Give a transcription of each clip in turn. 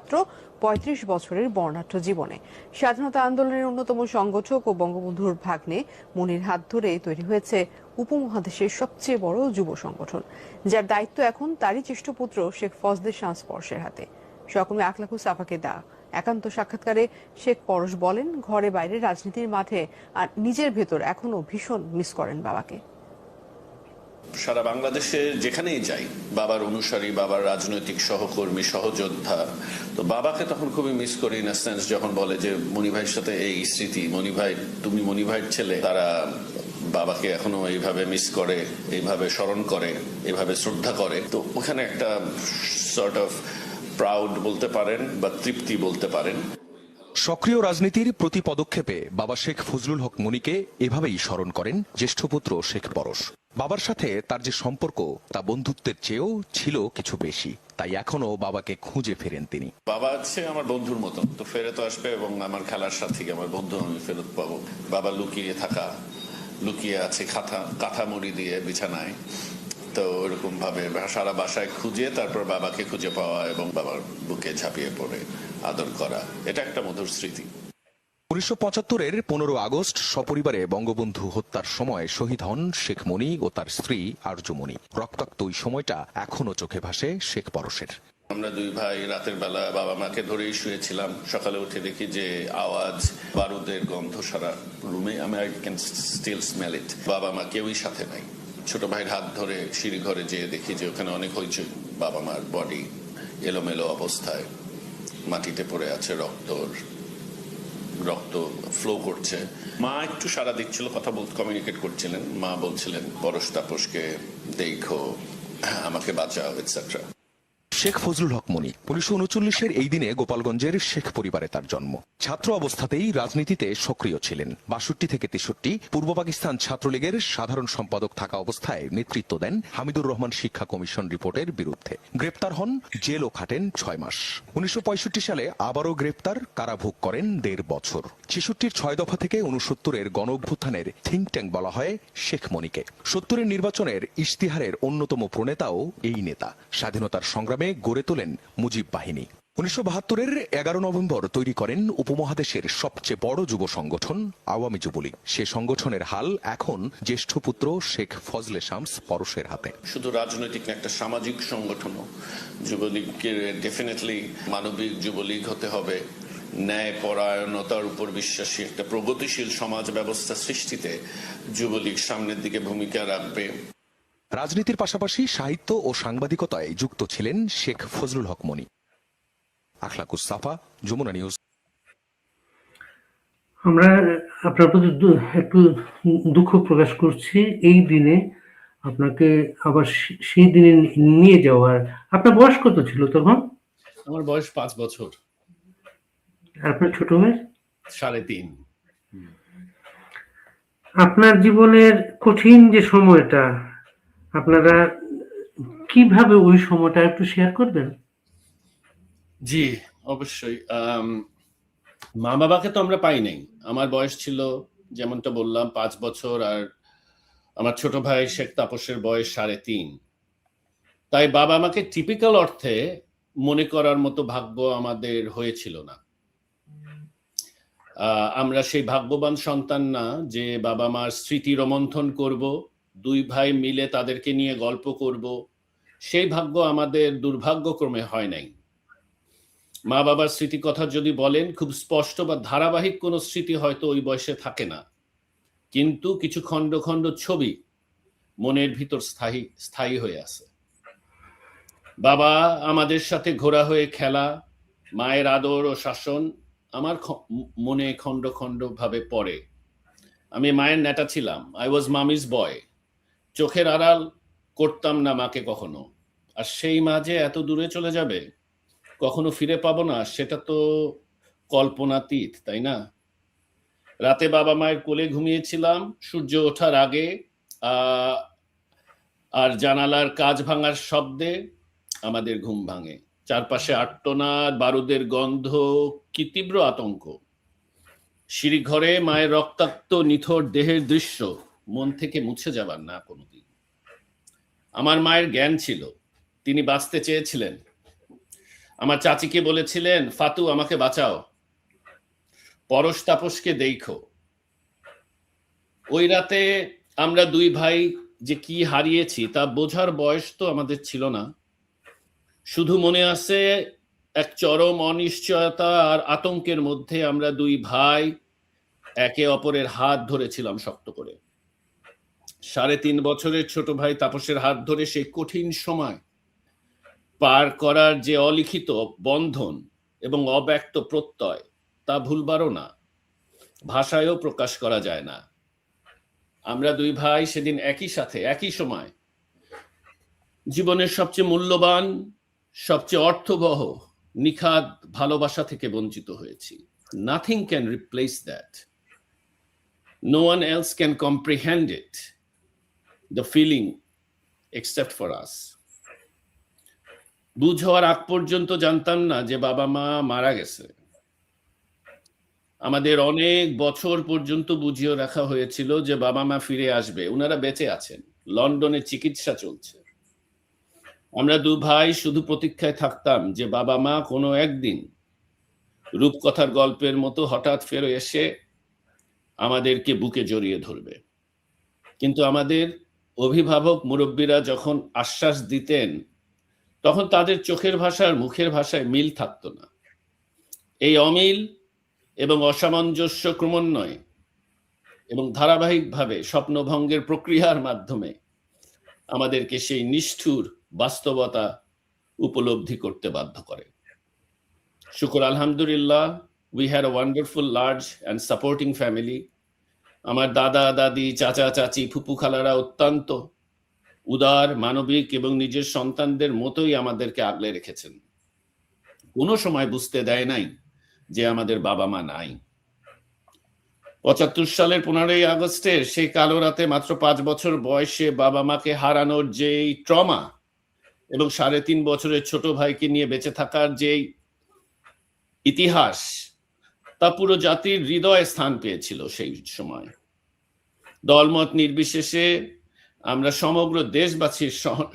মাত্র ৩৫ বছরের বর্ণাঢ্য জীবনে। স্বাধীনতা আন্দোলনের অন্যতম সংগঠক ও বঙ্গবন্ধুর ভাগ্নে মনির হাত ধরে তৈরি হয়েছে উপমহাদেশের সবচেয়ে বড় যুব সংগঠন, যার দায়িত্ব এখন তারই জ্যেষ্ঠ পুত্র শেখ ফজলে শামস পরশের হাতে। সহকর্মী আখলাকুস সাফাকে দেয়া একান্ত সাক্ষাৎকারে শেখ পরশ বলেন, ঘরে বাইরে রাজনীতির মাঠে আর নিজের ভেতর এখনো ভীষণ মিস করেন বাবাকে। সারা বাংলাদেশে যেখানেই যাই, বাবার অনুসারী, বাবার রাজনৈতিক সহকর্মী, সহযোদ্ধা, তো বাবাকে তখন খুবই মিস করি। ইন সেন্স যখন বলে যে মনি ভাইয়ের সাথে এই স্মৃতি, মনি ভাই তুমি মনি ভাইয়ের ছেলে, তারা বাবাকে এখনো এইভাবে মিস করে, এইভাবে স্মরণ করে, এইভাবে শ্রদ্ধা করে। তো ওখানে একটা সর্ট অফ প্রাউড বলতে পারেন বা তৃপ্তি বলতে পারেন। সক্রিয় রাজনীতির প্রতি পদক্ষেপে বাবা শেখ ফজলুল হক মনিকে এভাবেই স্মরণ করেন জ্যেষ্ঠ পুত্র শেখ পরশ। বাবার সাথে তার যে সম্পর্ক তা বন্ধুত্বের চেয়েও ছিল কিছু বেশি, তাই এখনো বাবাকে খুঁজে ফেরেন তিনি। বাবা হচ্ছে আমার বন্ধুর মতো, তো ফেরত আসবে এবং আমার খেলার সাথী আমার বন্ধু আমি ফেরত পাবো। বাবা লুকিয়ে আছে কাঁথা মুড়ি দিয়ে বিছানায়, তো ওরকম ভাবে সারা বাসায় খুঁজে তারপর বাবাকে খুঁজে পাওয়া এবং বাবার বুকে ঝাঁপিয়ে পড়ে আদর করা, এটা একটা মধুর স্মৃতি। 1975-এর 15 আগস্ট সপরিবারে বঙ্গবন্ধু হত্যার সময় শহীদ হন শেখ মনি ও তার স্ত্রী আরজু মনি। রক্তাক্ত ওই সময়টা এখনো চোখে ভাসে শেখ পরশের। আমরা দুই ভাই রাতের বেলা বাবা মাকে ধরেই শুয়েছিলাম। সকালে উঠে দেখি যে আওয়াজ, বারুদের গন্ধ সারা রুমে, আমি আই ক্যান স্টিল স্মেল ইট। বাবা মা কেউই সাথে নাই। ছোট ভাইয়ের হাত ধরে সিঁড়ি ঘরে যেয়ে দেখি যে ওখানে অনেক হইচই, বাবা মার বডি এলোমেলো অবস্থায় মাটিতে পড়ে আছে, রক্ত ফ্লো করছে। মা একটু সাড়া দিচ্ছিল, কথা বলতে কমিউনিকেট করছিলেন। মা বলছিলেন পরশ তাপসকে দেখো, আমাকে বাঁচাও, এটসেট্রা। শেখ ফজলুল হক মনি 1939-এর এই দিনে গোপালগঞ্জের শেখ পরিবারে তার জন্ম। ছাত্র অবস্থাতেই রাজনীতিতে সক্রিয় ছিলেন। 62 থেকে 63 পূর্ব পাকিস্তান ছাত্রলীগের সাধারণ সম্পাদক থাকা অবস্থায় নেতৃত্ব দেন হামিদুর রহমান শিক্ষা কমিশন রিপোর্টের বিরুদ্ধে। গ্রেপ্তার হন, জেলও খাটেন 6 মাস। 1965 সালে আবারও গ্রেপ্তার, কারাভোগ করেন 1.5 বছর। 66-র 6 দফা থেকে 69-এর গণ অভ্যুত্থানের থিঙ্ক ট্যাঙ্ক বলা হয় শেখ মনিকে। 70-এর নির্বাচনের ইশতিহারের অন্যতম প্রণেতাও এই নেতা। স্বাধীনতার সংগ্রামে গড়ে তোলেন মুজিব বাহিনী। 1972-এর 11 নভেম্বর তৈরি করেন উপমহাদেশের সবচেয়ে বড় যুব সংগঠন আওয়ামী যুবলীগ। সে সংগঠনের হাল এখন জ্যেষ্ঠ পুত্র শেখ ফজলে শামস পরশের হাতে। শুধু রাজনৈতিক না, একটা সামাজিক সংগঠনও। যুবলীগকে ডেফিনেটলি মানবিক যুবলীগ হতে হবে, ন্যায় পরায়ণতার উপর বিশ্বাসী একটা প্রগতিশীল সমাজ ব্যবস্থা সৃষ্টিতে যুবলীগ সামনের দিকে ভূমিকা রাখবে। রাজনীতির পাশাপাশি সাহিত্য ও সাংবাদিকতায় যুক্ত ছিলেন শেখ ফজলুল হক মনি। আখলাকুস সাফা, যমুনা নিউজ। আমরা আপনার প্রতি একটু দুঃখ প্রকাশ করছি এই দিনে আপনাকে আবার সেই দিনে নিয়ে যাওয়ার। আপনার বয়স কত ছিল তখন? আমার বয়স 5 বছর। আপনার ছোট মেয়ে? 3.5। আপনার জীবনের কঠিন যে সময়টা, আপনারা কিভাবে ওই সময়টা একটু শেয়ার করবেন? জি, অবশ্যই। মা বাবাকে তো আমরা পাই নাই। আমার বয়স ছিল যেমনটা বললাম 5 বছর, আর আমার ছোট ভাই শেখ তাপসের বয়স 3.5। তাই বাবা আমাকে টিপিক্যাল অর্থে মনে করার মতো ভাগ্য আমাদের হয়েছিল না। আমরা সেই ভাগ্যবান সন্তান না যে বাবা মার স্মৃতি রোমন্থন করব, দুই ভাই মিলে তাদেরকে নিয়ে গল্প করব। সেই ভাগ্য আমাদের দুর্ভাগ্যক্রমে হয় নাই। মা বাবার স্মৃতি কথা যদি বলেন, খুব স্পষ্ট বা ধারাবাহিক কোনো স্মৃতি হয়তো ওই বয়সে থাকে না, কিন্তু কিছু খণ্ড খণ্ড ছবি মনের ভিতর স্থায়ী হয়ে আছে। বাবা আমাদের সাথে ঘোরা হয়ে খেলা, মায়ের আদর ও শাসন আমার মনে খণ্ড খণ্ড ভাবে পড়ে। আমি মায়ের নেটা ছিলাম, আই ওয়াজ মামিজ বয়। চোখের আড়াল করতাম না মাকে কখনো। আর সেই মা যে এত দূরে চলে যাবে, কখনো ফিরে পাবো না, সেটা তো কল্পনাতীত, তাই না? রাতে বাবা মায়ের কোলে ঘুমিয়েছিলাম সূর্য ওঠার আগে, আর জানালার কাঁচ ভাঙার শব্দে আমাদের ঘুম ভাঙে। চারপাশে আর্তনাদ, বারুদের গন্ধ, কি তীব্র আতঙ্ক। সিঁড়ি ঘরে মায়ের রক্তাক্ত নিথর দেহের দৃশ্য মন থেকে মুছে যাবার না কোনোদিন। আমার মায়ের জ্ঞান ছিল, তিনি বাঁচতে চেয়েছিলেন। আমার চাচিকে বলেছিলেন, ফাতু আমাকে বাঁচাও, পরশ তাপসকে দেখো। ওই রাতে আমরা দুই ভাই যে কি হারিয়েছি তা বোঝার বয়স তো আমাদের ছিল না। শুধু মনে আছে এক চরম অনিশ্চয়তা আর আতঙ্কের মধ্যে আমরা দুই ভাই একে অপরের হাত ধরেছিলাম শক্ত করে। 3.5 বছরের ছোট ভাই তাপসের হাত ধরে সেই কঠিন সময় পার করার যে অলিখিত বন্ধন এবং অব্যক্ত প্রত্যয়, তা ভুলবারও না, ভাষায়ও প্রকাশ করা যায় না। আমরা দুই ভাই সেদিন একই সাথে একই সময় জীবনের সবচেয়ে মূল্যবান, সবচেয়ে অর্থবহ, নিখাদ ভালোবাসা থেকে বঞ্চিত হয়েছি। Nothing can replace that. No one else can comprehend it, the feeling, except for us. বুঝ হওয়ার আগ পর্যন্ত জানতাম না যে বাবা মা মারা গেছে। আমাদের অনেক বছর পর্যন্ত বুঝিয়ে রাখা হয়েছিল যে বাবা মা ফিরে আসবে, ওনারা বেঁচে আছেন, লন্ডনে চিকিৎসা চলছে। আমরা দু ভাই শুধু প্রতীক্ষায় থাকতাম যে বাবা মা কোনো একদিন রূপকথার গল্পের মতো হঠাৎ ফেরত এসে আমাদেরকে বুকে জড়িয়ে ধরবে। কিন্তু আমাদের অভিভাবক মুরব্বীরা যখন আশ্বাস দিতেন, তখন তাদের চোখের ভাষার মুখের ভাষায় মিল থাকতো না। এই অমিল এবং অসামঞ্জস্য ক্রমান্বয়ে এবং ধারাবাহিকভাবে স্বপ্নভঙ্গের প্রক্রিয়ার মাধ্যমে আমাদেরকে সেই নিষ্ঠুর বাস্তবতা উপলব্ধি করতে বাধ্য করে। শুকর আলহামদুলিল্লাহ, we had a wonderful, large and supporting family. আমার দাদা দাদি, চাচা চাচি, ফুপু খালারা অত্যন্ত উদার, মানবিক এবং নিজের সন্তানদের মতোই আমাদেরকে আগলে রেখেছেন। কোনো সময় বুঝতে দেয় নাই যে আমাদের বাবা মা নাই। 75 সালের 15ই আগস্টের সেই কালো রাতে মাত্র 5 বছর বয়সে বাবা মাকে হারানোর যেই ট্রমা এবং 3.5 বছরের ছোট ভাইকে নিয়ে বেঁচে থাকার যেই ইতিহাস, তা পুরো জাতির হৃদয়ে স্থান পেয়েছিল সেই সময়। দলমত নির্বিশেষে আমরা সমগ্র দেশবাসীর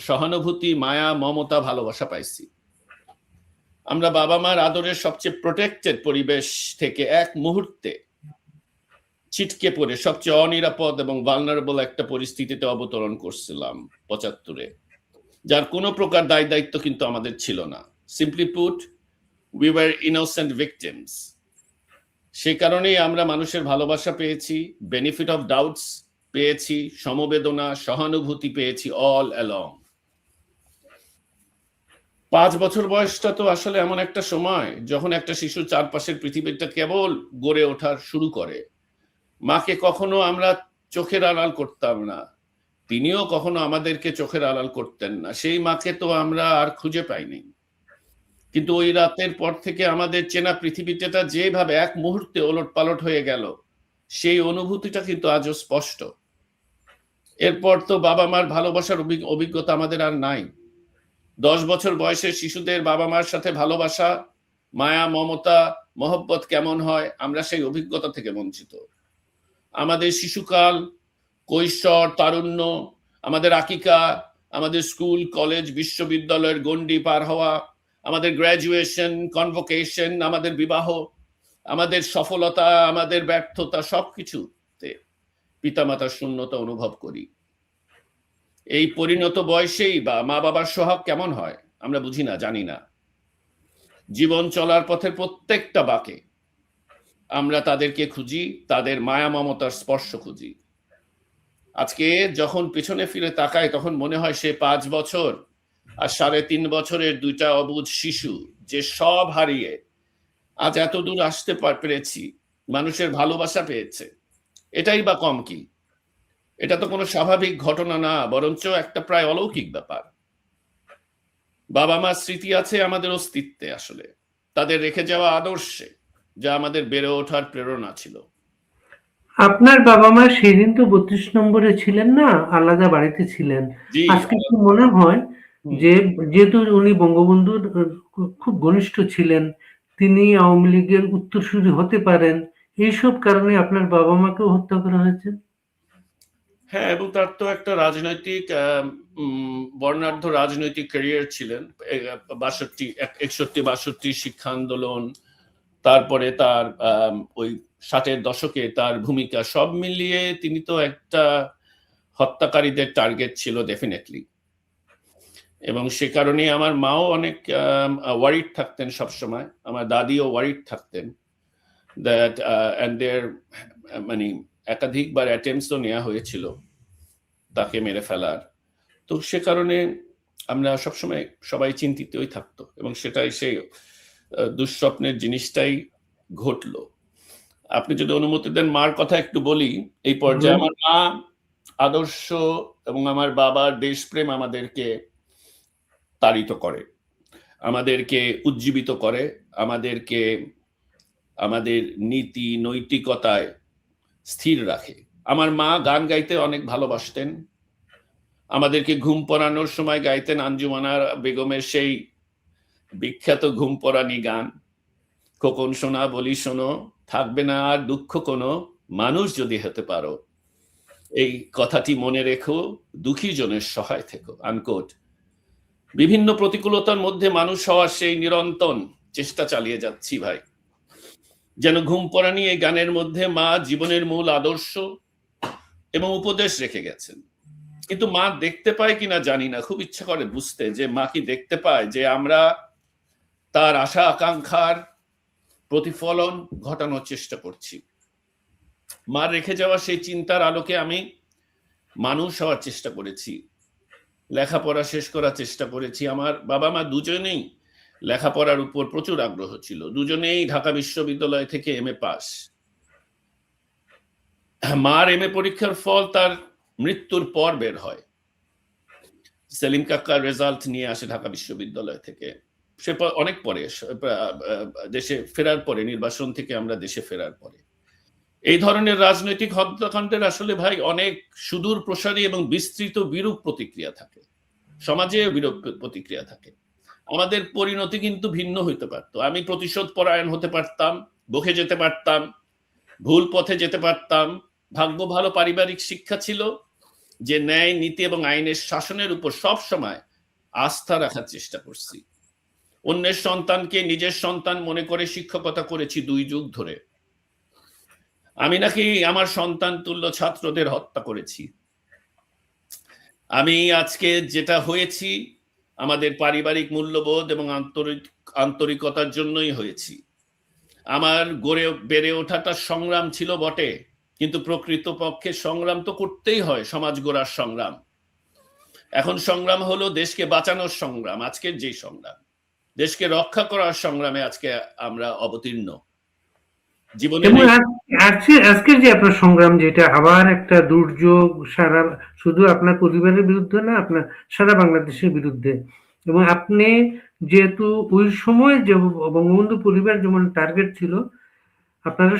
সহানুভূতি, মায়া, মমতা, ভালোবাসা পাইছি। আমরা বাবা মার আদরের সবচেয়ে প্রোটেক্টেড পরিবেশ থেকে এক মুহূর্তে ছিটকে পড়ে সবচেয়ে অনিরাপদ এবং ভালনারেবল একটা পরিস্থিতিতে অবতরণ করছিলাম 75-এ, যার কোনো প্রকার দায় দায়িত্ব কিন্তু আমাদের ছিল না। Simply put, we were innocent victims. সেই কারণেই আমরা মানুষের ভালোবাসা পেয়েছি, বেনিফিট অফ ডাউটস পেয়েছি, সমবেদনা, সহানুভূতি পেয়েছি অল অ্যালং। 5 বছর বয়সটা তো আসলে এমন একটা সময় যখন একটা শিশুর চারপাশের পৃথিবীটা কেবল গড়ে ওঠার শুরু করে। মাকে কখনো আমরা চোখের আড়াল করতাম না, তিনিও কখনো আমাদেরকে চোখের আড়াল করতেন না। সেই মাকে তো আমরা আর খুঁজে পাইনি। কিন্তু ওই রাতের পর থেকে আমাদের চেনা পৃথিবীটা যেভাবে এক মুহূর্তে ওলটপালট হয়ে গেল, সেই অনুভূতিটা কিন্তু আজও স্পষ্ট। এরপর তো বাবা মার ভালোবাসার অভিজ্ঞতা আমাদের আর নাই। 10 বছর বয়সের শিশুদের বাবা মার সাথে ভালোবাসা, মায়া, মমতা, মহব্বত কেমন হয়, আমরা সেই অভিজ্ঞতা থেকে বঞ্চিত। আমাদের শিশুকাল, কৈশোর, তারুণ্য, আমাদের আকিকা, আমাদের স্কুল, কলেজ, বিশ্ববিদ্যালয়ের গণ্ডি পার হওয়া, আমাদের গ্র্যাজুয়েশন, কনভোকেশন, আমাদের বিবাহ, আমাদের সফলতা, আমাদের ব্যর্থতা, সবকিছুতে পিতামাতার শূন্যতা অনুভব করি। এই পরিণত বয়সেই বা মা বাবার সোহাগ কেমন হয় আমরা বুঝি না, জানি না। জীবন চলার পথের প্রত্যেকটা বাঁকে আমরা তাদেরকে খুঁজি, তাদের মায়া মমতার স্পর্শ খুঁজি। আজকে যখন পেছনে ফিরে তাকাই তখন মনে হয় সে 5 বছর আর 3.5 বছরের দুইটা অবুঝ শিশু যে সব হারিয়ে আজ এত দূর আসতে পেরেছি, মানুষের ভালোবাসা পেয়েছে, এটাই বা কম কি? এটা তো কোনো স্বাভাবিক ঘটনা না, বরঞ্চ একটা প্রায় অলৌকিক ব্যাপার। বাবা মার স্মৃতি আছে আমাদের অস্তিত্বে, আসলে তাদের রেখে যাওয়া আদর্শে, যা আমাদের বেড়ে ওঠার প্রেরণা ছিল। আপনার বাবা মা সেদিন তো 32 নম্বরে ছিলেন না, আলাদা বাড়িতে ছিলেন। জি, আজকে কি মনে হয় যে যেহেতু উনি বঙ্গবন্ধুর খুব ঘনিষ্ঠ ছিলেন, তিনি আওয়ামী লীগের উত্তরসূরি হতে পারেন, এইসব কারণে আপনার বাবা মাকেও হত্যা করা হয়েছে? হ্যাঁ, এবং তার তো একটা রাজনৈতিক বর্ণাঢ্য রাজনৈতিক ক্যারিয়ার ছিলেন। 61-62 শিক্ষা আন্দোলন, তারপরে তার ওই 60-এর দশকে তার ভূমিকা, সব মিলিয়ে তিনি তো একটা হত্যাকারীদের টার্গেট ছিল ডেফিনেটলি। এবং সে কারণে আমার মাও অনেক ওয়ারিড থাকতেন সবসময়, আমার দাদিও ওয়ারিড থাকতেন দ্যাট অ্যান্ড দেয়ার মানে একাধিকবার অ্যাটেম্পটসও নেওয়া হয়েছিল তাকে মেরে ফেলার। তো সে কারণে আমরা সবসময় সবাই চিন্তিতই থাকতো, এবং সেটাই সেই দুঃস্বপ্নের জিনিসটাই ঘটলো। আপনি যদি অনুমতি দেন মার কথা একটু বলি এই পর্যায়ে। আমার মা আদর্শ এবং আমার বাবার দেশপ্রেম আমাদেরকে তাড়িত করে, আমাদেরকে উজ্জীবিত করে, আমাদেরকে আমাদের নীতি নৈতিকতায় স্থির রাখে। আমার মা গান গাইতে অনেক ভালোবাসতেন, আমাদেরকে ঘুম পড়ানোর সময় গাইতেন আঞ্জুমানা বেগমের সেই বিখ্যাত ঘুম পড়ানি গান, খোকন সোনা বলি শোনো, থাকবে না আর দুঃখ কোনো, মানুষ যদি হতে পারো, এই কথাটি মনে রেখো, দুঃখী জনের সহায় থেকো, আনকোট। বিভিন্ন প্রতিকূলতার মধ্যে মানুষ হওয়ার সেই নিরন্তর চেষ্টা চালিয়ে যাচ্ছি ভাই। যেন ঘুম পড়ানি এই গানের মধ্যে মা জীবনের মূল আদর্শ এবং উপদেশ রেখে গেছেন। কিন্তু মা দেখতে পায় কিনা জানি না, খুব ইচ্ছা করে বুঝতে যে মা কি দেখতে পায় যে আমরা তার আশা আকাঙ্ক্ষার প্রতিফলন ঘটানোর চেষ্টা করছি। মার রেখে যাওয়া সেই চিন্তার আলোকে আমি মানুষ হওয়ার চেষ্টা করেছি, লেখাপড়া শেষ করার চেষ্টা করেছি। আমার বাবা মা দুজনেই লেখাপড়ার উপর প্রচুর আগ্রহ ছিল, দুজনেই ঢাকা বিশ্ববিদ্যালয় থেকে MA পাস। মার MA পরীক্ষার ফল তার মৃত্যুর পর বের হয়, সেলিম কাকার রেজাল্ট নিয়ে আসে ঢাকা বিশ্ববিদ্যালয় থেকে। সে অনেক পরে দেশে ফেরার পরে, নির্বাসন থেকে আমরা দেশে ফেরার পরে। এই ধরনের রাজনৈতিক হত্যাকাণ্ডের আসলে ভাই অনেক সুদূর প্রসারী এবং বিস্তৃত বিরূপ প্রতিক্রিয়া থাকে, সমাজে বিরূপ প্রতিক্রিয়া থাকে। আমাদের পরিণতি কিন্তু ভিন্ন হইতে পারতো। আমি প্রতিশোধ পরায়ণ হতে পারতাম, বকে যেতে পারতাম, ভুল পথে যেতে পারতাম। ভাগ্য ভালো, পারিবারিক শিক্ষা ছিল যে ন্যায় নীতি এবং আইনের শাসনের উপর সব সময় আস্থা রাখার চেষ্টা করছি। অন্যের সন্তানকে নিজের সন্তান মনে করে শিক্ষকতা করেছি 2 যুগ ধরে। আমি নাকি আমার সন্তান তুল্য ছাত্রদের হত্যা করেছি। আমি আজকে যেটা হয়েছি আমাদের পারিবারিক মূল্যবোধ এবং আন্তরিকতার জন্যই হয়েছি। আমার গড়ে বেড়ে ওঠাটা সংগ্রাম ছিল বটে, কিন্তু প্রকৃতপক্ষে সংগ্রাম তো করতেই হয়, সমাজ গড়ার সংগ্রাম। এখন সংগ্রাম হলো দেশকে বাঁচানোর সংগ্রাম। আজকের যে সংগ্রাম, দেশকে রক্ষা করার সংগ্রামে আজকে আমরা অবতীর্ণ। জীবনে আজকের যে আপনার সংগ্রাম, যেটা আবার একটা দুর্যোগ, সারা শুধু আপনার পরিবারের বিরুদ্ধে না, আপনার সারা বাংলাদেশের বিরুদ্ধে। এবং আপনি যেহেতু ওই সময় যে বঙ্গবন্ধু পরিবার যেমন টার্গেট ছিল, আপনারা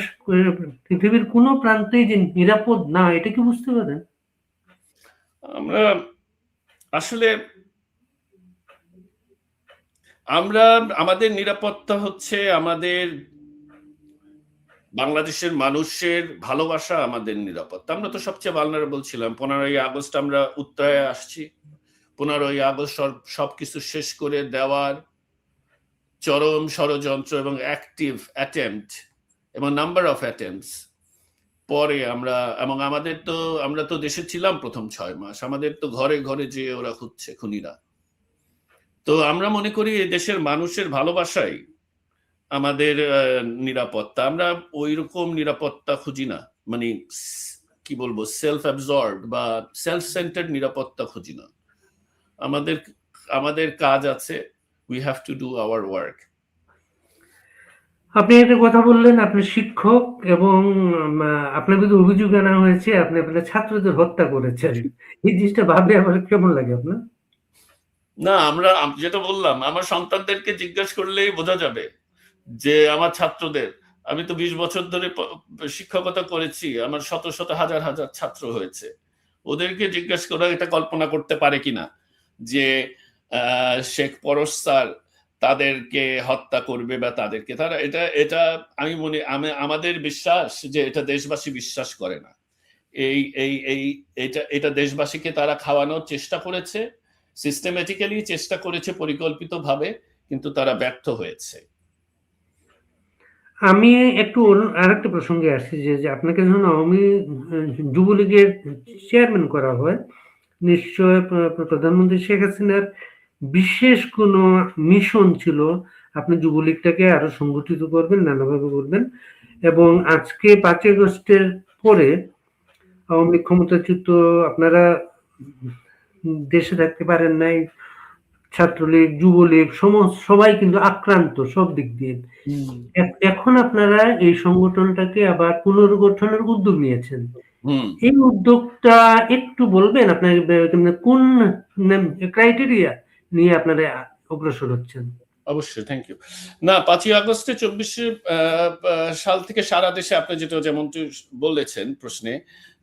পৃথিবীর কোনো প্রান্তেই যে নিরাপদ না, এটা কি বুঝতে পারেন? আমরা আসলে আমাদের নিরাপত্তা হচ্ছে আমাদের বাংলাদেশের মানুষের ভালোবাসা, আমাদের নিরাপত্তা। আমরা তো সবচেয়ে ভালনারেবল ছিলাম। 15ই আগস্ট আমরা উত্তরায় আসছি, 15ই আগস্ট সবকিছু শেষ করে দেওয়ার চরম ষড়যন্ত্র এবং অ্যাক্টিভ অ্যাটেম্পট এবং নাম্বার অফ অ্যাটেম্পটস পরে আমরা তো দেশে ছিলাম প্রথম 6 মাস, আমাদের তো ঘরে ঘরে যে ওরা খুঁজছে খুনিরা। তো আমরা মনে করি দেশের মানুষের ভালোবাসাই আমাদের নিরাপত্তা। আমরা ওই রকম নিরাপত্তা খুঁজি না, মানে কি বলবো, সেলফ অ্যাবজর্বড বা সেলফ সেন্টার্ড নিরাপত্তা খুঁজি না। আমাদের কাজ আছে, we have to do our work. আপনি একটা কথা বললেন, আপনি শিক্ষক এবং আপনার বিরুদ্ধে অভিযোগ আনা হয়েছে আপনি আপনার ছাত্রদের হত্যা করেছেন। এই জিনিসটা ভাবলে আমার কেমন লাগে আপনার? না, যেটা বললাম, আমার সন্তানদেরকে জিজ্ঞেস করলেই বোঝা যাবে যে আমার ছাত্রদের, আমি তো 20 বছর ধরে শিক্ষকতা করেছি, আমার শত শত হাজার হাজার ছাত্র হয়েছে। ওদেরকে জিজ্ঞেস করা, এটা কল্পনা করতে পারে কিনা যে শেখ পরশ স্যার তাদেরকে হত্যা করবে বা তাদেরকে এটা আমি আমাদের বিশ্বাস যে এটা দেশবাসী বিশ্বাস করে না। এই এই এই এটা দেশবাসীকে তারা খাওয়ানোর চেষ্টা করেছে, সিস্টেম্যাটিক্যালি চেষ্টা করেছে পরিকল্পিতভাবে, কিন্তু তারা ব্যর্থ হয়েছে। আমি একটু আরেকটা প্রসঙ্গে আসছি যে আপনাকে যখন আওয়ামী যুবলীগের চেয়ারম্যান করা হয়, নিশ্চয় প্রধানমন্ত্রী শেখ হাসিনার বিশেষ কোনো মিশন ছিল, আপনি যুবলীগটাকে আরো সংগঠিত করবেন, নানাভাবে করবেন। এবং আজকে 5ই আগস্টের পরে আওয়ামী লীগ ক্ষমতাচ্যুত, আপনারা দেশে থাকতে পারেন নাই, ছাত্রলীগ, যুবলীগ সবাই কিন্তু আক্রান্ত সব দিক দিয়ে। এখন আপনারা এই সংগঠনটাকে আবার পুনর্গঠনের উদ্যোগ নিয়েছেন। এই উদ্যোগটা একটু বলবেন, আপনার কোন ক্রাইটেরিয়া নিয়ে আপনারা অগ্রসর হচ্ছেন? অবশ্যই, থ্যাংক ইউ। না, 5ই আগস্টে 24 সাল থেকে সারা দেশে আপনি যেটা যেমনটি বলেছেন প্রশ্নে,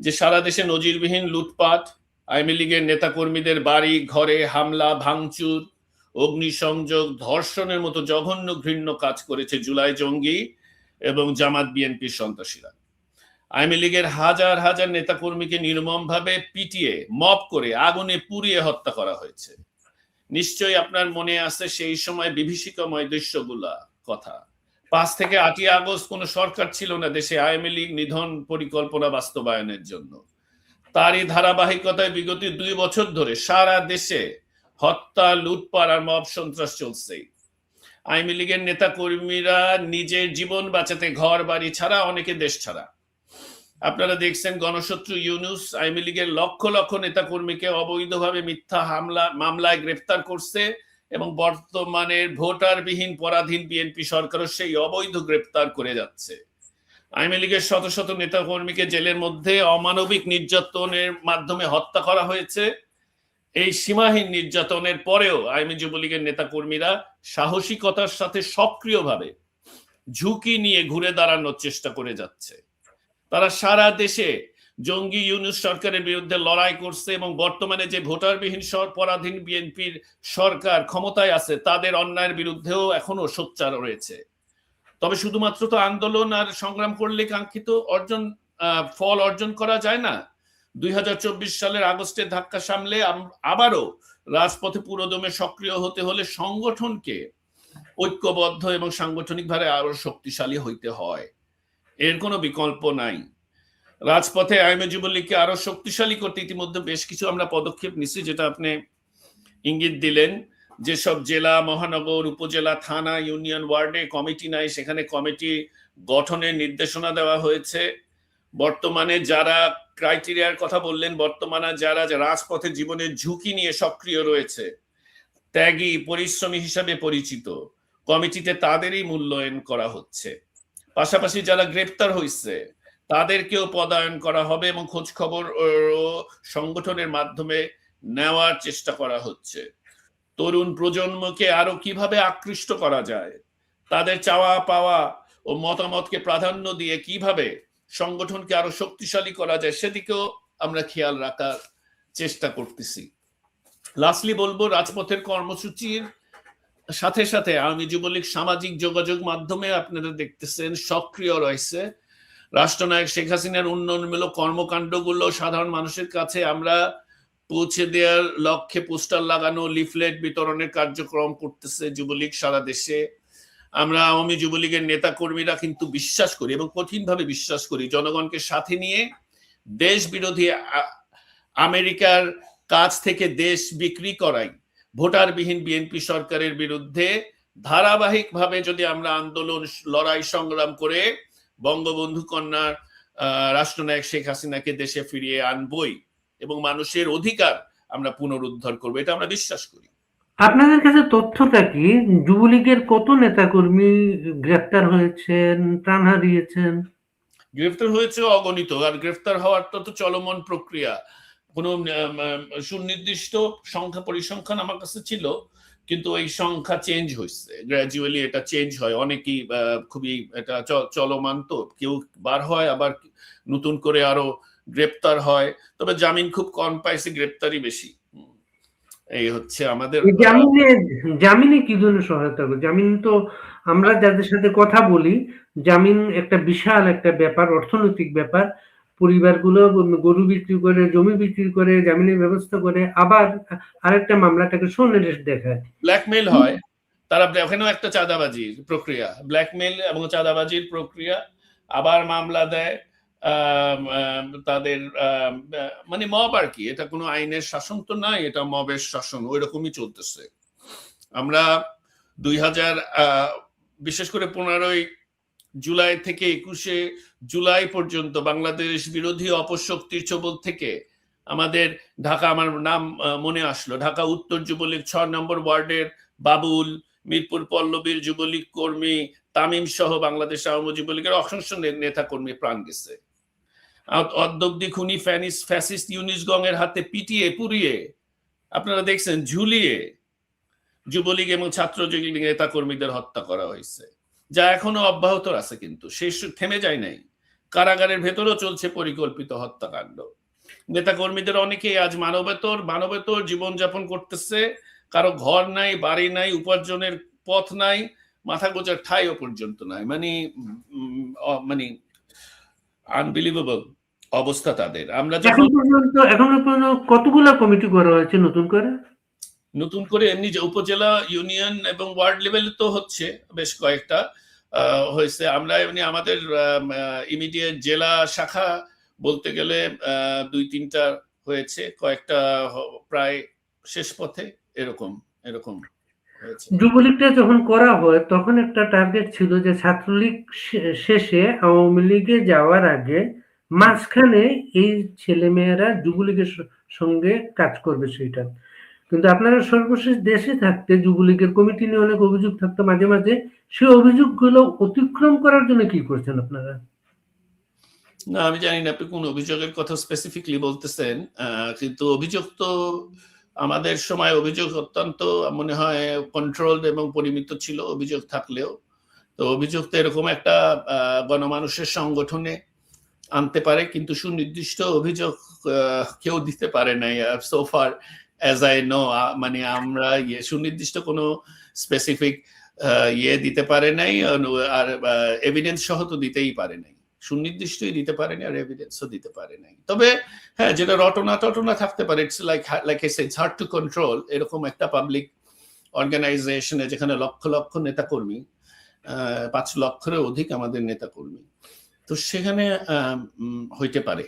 যে সারা দেশে নজিরবিহীন লুটপাট, আওয়ামী লীগের নেতাকর্মীদের বাড়ি ঘরে হামলা, ভাঙচুর, অগ্নিসংযোগ, ধর্ষণের মতো জঘন্য ঘৃণ্য কাজ করেছে জুলাই জঙ্গি এবং জামাত বিএনপির সন্ত্রাসীরা। আওয়ামী লীগের হাজার হাজার নেতাকর্মীকে নির্মমভাবে পিটিয়ে, মব করে, আগুনে পুড়িয়ে হত্যা করা হয়েছে। নিশ্চয়ই আপনার মনে আছে সেই সময় বিভীষিকাময় দৃশ্যগুলা কথা। 5 থেকে 8ই আগস্ট কোনো সরকার ছিল না দেশে আওয়ামী লীগ নিধন পরিকল্পনা বাস্তবায়নের জন্য। তারই ধারাবাহিকতায় বিগত 2 বছর ধরে সারা দেশে হত্যা, লুটপাট আর মব সন্ত্রাস চলছে। আওয়ামী লীগের নেতা কর্মীরা নিজের জীবন বাঁচাতে ঘর বাড়ি ছাড়া, অনেকে দেশ ছাড়া। আপনারা দেখছেন গণশত্রু ইউনূস আওয়ামী লীগের লক্ষ লক্ষ নেতা কর্মীকে অবৈধভাবে মিথ্যা মামলায় গ্রেফতার করছে, এবং বর্তমানের ভোটারবিহীন পরাধীন বিএনপি সরকারও সেই অবৈধ গ্রেফতার করে যাচ্ছে। আওয়ামী লীগের শত শত নেতা কর্মীকে জেলের মধ্যে অমানবিক নির্যাতনের মাধ্যমে হত্যা করা হয়েছে। এই সীমাহীন নির্যাতনের পরেও আওয়ামী যুবলীগের নেতা কর্মীরা সাহসিকতার সাথে সক্রিয়ভাবে ঝুঁকি নিয়ে ঘুরে দাঁড়ানোর চেষ্টা করে যাচ্ছে। তারা সারা দেশে জঙ্গি ইউনূস সরকারের বিরুদ্ধে লড়াই করছে, এবং বর্তমানে যে ভোটারবিহীন পরাধীন বিএনপির সরকার ক্ষমতায় আছে তাদের অন্যায়ের বিরুদ্ধেও এখনো সোচ্চার রয়েছে। তবে শুধুমাত্র তো আন্দোলন আর সংগ্রাম করলে কাঙ্ক্ষিত ফল অর্জন করা যায় না। 2024 সালের আগস্টের ধাক্কা সামলে আবারও রাজপথে পুরোদমে সক্রিয় হতে হলে সংগঠনকে ঐক্যবদ্ধ এবং সাংগঠনিকভাবে আরো শক্তিশালী হইতে হয়, এর কোনো বিকল্প নাই। রাজপথে আওয়ামী যুবলীগকে আরো শক্তিশালী করতে ইতিমধ্যে বেশ কিছু আমরা পদক্ষেপ নিচ্ছি, যেটা আপনি ইঙ্গিত দিলেন। যেসব জেলা, মহানগর, উপজেলা, থানা, ইউনিয়ন, ওয়ার্ডে কমিটি নাই, সেখানে কমিটি গঠনের নির্দেশনা দেওয়া হয়েছে। বর্তমানে যারা ক্রাইটেরিয়ার কথা বললেন, বর্তমানে যারা রাজপথে জীবনের ঝুঁকি নিয়ে সক্রিয় রয়েছে, ত্যাগী পরিশ্রমী হিসাবে পরিচিত, কমিটিতে তাদেরই মূল্যায়ন করা হচ্ছে। পাশাপাশি যারা গ্রেপ্তার হয়েছে তাদেরকেও পদায়ন করা হবে, এবং খোঁজ খবর সংগঠনের মাধ্যমে নেওয়ার চেষ্টা করা হচ্ছে। তরুণ প্রজন্মকে আরো কিভাবে আকৃষ্ট করা যায়, তাদের চাওয়া পাওয়া ও মতামতকে প্রাধান্য দিয়ে কিভাবে সংগঠনকে আরো শক্তিশালী করা যায়, সেদিকেও আমরা খেয়াল রাখার চেষ্টা করতেছি। লাস্টলি বলবো, রাজপথের কর্মসূচির সাথে সাথে আওয়ামী যুবলীগ সামাজিক যোগাযোগ মাধ্যমে আপনারা দেখতেছেন সক্রিয় রয়েছে। রাষ্ট্রনায়ক শেখ হাসিনার উন্নয়নমূলক কর্মকাণ্ডগুলো সাধারণ মানুষের কাছে আমরা পৌঁছে দেওয়ার লক্ষ্যে পোস্টার লাগানো, লিফলেট বিতরণের কার্যক্রম করতেছে যুবলীগ সারা দেশে। আমরা আওয়ামী যুবলীগের নেতা কর্মীরা কিন্তু বিশ্বাস করি, এবং কঠিনভাবে বিশ্বাস করি, জনগণকে সাথে নিয়ে দেশ বিরোধী আমেরিকার কাছ থেকে দেশ বিক্রি করাই ভোটারবিহীন বিএনপি সরকারের বিরুদ্ধে ধারাবাহিকভাবে যদি আমরা আন্দোলন, লড়াই, সংগ্রাম করে বঙ্গবন্ধু কন্যা রাষ্ট্রনায়ক শেখ হাসিনাকে দেশে ফিরিয়ে আনবই, এবং মানুষের অধিকার আমরা পুনরুদ্ধার করবো, এটা আমরা বিশ্বাস করি। আপনাদের কাছে তথ্যটা কি? যুবলীগের কত নেতাকর্মী গ্রেফতার হয়েছেন, প্রাণ হারিয়েছেন? গ্রেফতার হয়েছে অগণিত, আর গ্রেফতার হওয়ার তো চলমান প্রক্রিয়া। কোনো সুনির্দিষ্ট সংখ্যা পরিসংখ্যান আমার কাছে ছিল, কিন্তু এই সংখ্যা চেঞ্জ হয়েছে, গ্র্যাজুয়ালি এটা চেঞ্জ হয়। অনেকেই খুবই এটা চলমান, তো কেউ বার হয়, আবার নতুন করে আরো গ্রেপ্তার হয়। তবে জামিন খুব কম পাইছে, গ্রেপ্তারই বেশি। এই হচ্ছে আমাদের। জামিনে কি ধরনের সহায়তা হবে? জামিন তো আমরা যাদের সাথে কথা বলি, জামিন একটা বিশাল একটা ব্যাপার, অর্থনৈতিক ব্যাপার। পরিবারগুলো গরু বিক্রি করে, জমি বিক্রি করে, জামিনের ব্যবস্থা করে, আবার আরেকটা মামলাটাকে সন্নিবেশ দেখায়। ব্ল্যাকমেইল হয়, তারা ওখানেও একটা চাঁদাবাজির প্রক্রিয়া, ব্ল্যাকমেইল এবং চাঁদাবাজির প্রক্রিয়া, আবার মামলা দেয়। তাদের মানে মব আর কি, এটা কোনো আইনের শাসন তো নাই, এটা মবের শাসন, ওই রকমই চলতেছে। আমরা 2000 বিশেষ করে 15ই জুলাই থেকে 21শে জুলাই পর্যন্ত বাংলাদেশ বিরোধী অপশক্তির ছোবল থেকে আমাদের ঢাকা, আমার নাম মনে আসলো, ঢাকা উত্তর যুবলীগ 6 নম্বর ওয়ার্ডের বাবুল, মিরপুর পল্লবীর যুবলীগ কর্মী তামিম সহ বাংলাদেশ আওয়ামী যুবলীগের অসংখ্য নেতা কর্মী প্রাণ গেছে। অদ্যব্দি খুনি ফ্যাসিস্ট ইউনিস গং-এর হাতে পিটিয়ে পুড়িয়ে, আপনারা দেখছেন, ঝুলিয়ে যুবলীগ এবং ছাত্র যুবলীগ নেতা কর্মীদের হত্যা করা হয়েছে, যা এখনো অব্যাহত আছে, কিন্তু শেষ থেমে যায় নাই। কারাগারের ভেতরেও চলছে পরিকল্পিত হত্যাকাণ্ড। নেতা কর্মীদের অনেকেই আজ মানবেতর জীবনযাপন করতেছে, কারো ঘর নাই, বাড়ি নাই, উপার্জনের পথ নাই, মাথা গোজার ঠাইও পর্যন্ত নাই। মানে আনবিলিভেবল অবস্থা তাদের। আমরা এখনো পর্যন্ত কতগুলা কমিটি করা হয়েছে নতুন করে? এমনি যে উপজেলা, ইউনিয়ন এবং ওয়ার্ড লেভেলে তো হচ্ছে, বেশ কয়েকটা হয়েছে। আমরা এমনি আমাদের ইমিডিয়েট জেলা শাখা বলতে গেলে 2-3টা হয়েছে, কয়েকটা প্রায় শেষ পথে, এরকম হয়েছে। যুবলীগটা যখন করা হয় তখন একটা টার্গেট ছিল যে ছাত্রলীগ শেষে আওয়ামী লীগে যাওয়ার আগে মাঝখানে এই ছেলেমেয়েরা যুবলীগের সঙ্গে কাজ করবে সেটা। কিন্তু আপনারা সর্বশেষ দেশে থাকতে যুবলীগের কমিটি নিয়ে অনেক অভিযোগ থাকতো মাঝে মাঝে, সেই অভিযোগগুলো অতিক্রম করার জন্য কি করছেন আপনারা? না, আমি জানি না আপনি কোন অভিযোগের কথা স্পেসিফিকলি বলতেছেন, কিন্তু অভিযোগ তো আমাদের সময় অভিযোগ অত্যন্ত মনে হয় কন্ট্রোলড এবং পরিমিত ছিল, অভিযোগ থাকলেও। তো অভিযোগ তো এরকম একটা গণমানুষের সংগঠনে আনতে পারে, কিন্তু সুনির্দিষ্ট অভিযোগ কেউ দিতে পারে নাই so far as I know. মানে আমরা সুনির্দিষ্ট কোনো স্পেসিফিক দিতে পারে নাই, আর এভিডেন্স সহ তো দিতেই পারে নাই, সুনির্দিষ্টই দিতে পারেনি, আর এভিডেন্সও দিতে পারে নাই। তবে হ্যাঁ, যেটা রটনা থাকতে পারে, it's like I say, it's hard to control. এরকম একটা পাবলিক অর্গানাইজেশনে যেখানে লক্ষ লক্ষ নেতা কর্মী, 5 লক্ষেরও অধিক আমাদের নেতা কর্মী, তো সেখানে হইতে পারে।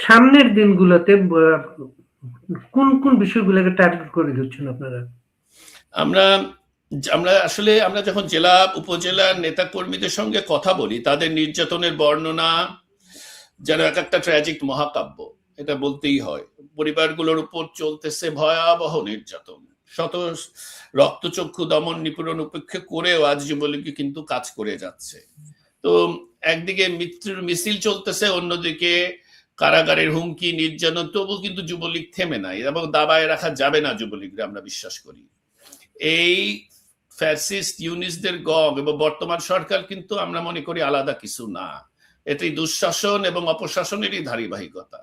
সামনের দিনগুলোতে কোন বিষয়গুলোকে টার্গেট করে দিচ্ছেন আপনারা? আমরা যখন জেলা উপজেলা নেতা কর্মীদের সঙ্গে কথা বলি, তাদের নির্যাতনের বর্ণনা যেন এক একটা ট্র্যাজিক মহাকাব্য, এটা বলতেই হয়। পরিবারগুলোর উপর চলতেছে ভয়াবহ নির্যাতন, শত রক্তচক্ষু দমন নিপীড়ন উপেক্ষা করেও আজ যুবলীগ কিন্তু কাজ করে যাচ্ছে। তো একদিকে মৃত্যুর মিছিল চলতেছে, অন্যদিকে কারাগারের হুমকি, নির্যাতন, তবু কিন্তু যুবলীগ থেমে নাই, এবং দাবায় রাখা যাবে না যুবলীগরা, আমরা বিশ্বাস করি। এই ফ্যাসিস্ট ইউনিসদের গং এবং বর্তমান সরকার কিন্তু আমরা মনে করি আলাদা কিছু না, এটি দুঃশাসন এবং অপশাসনেরই ধারাবাহিকতা।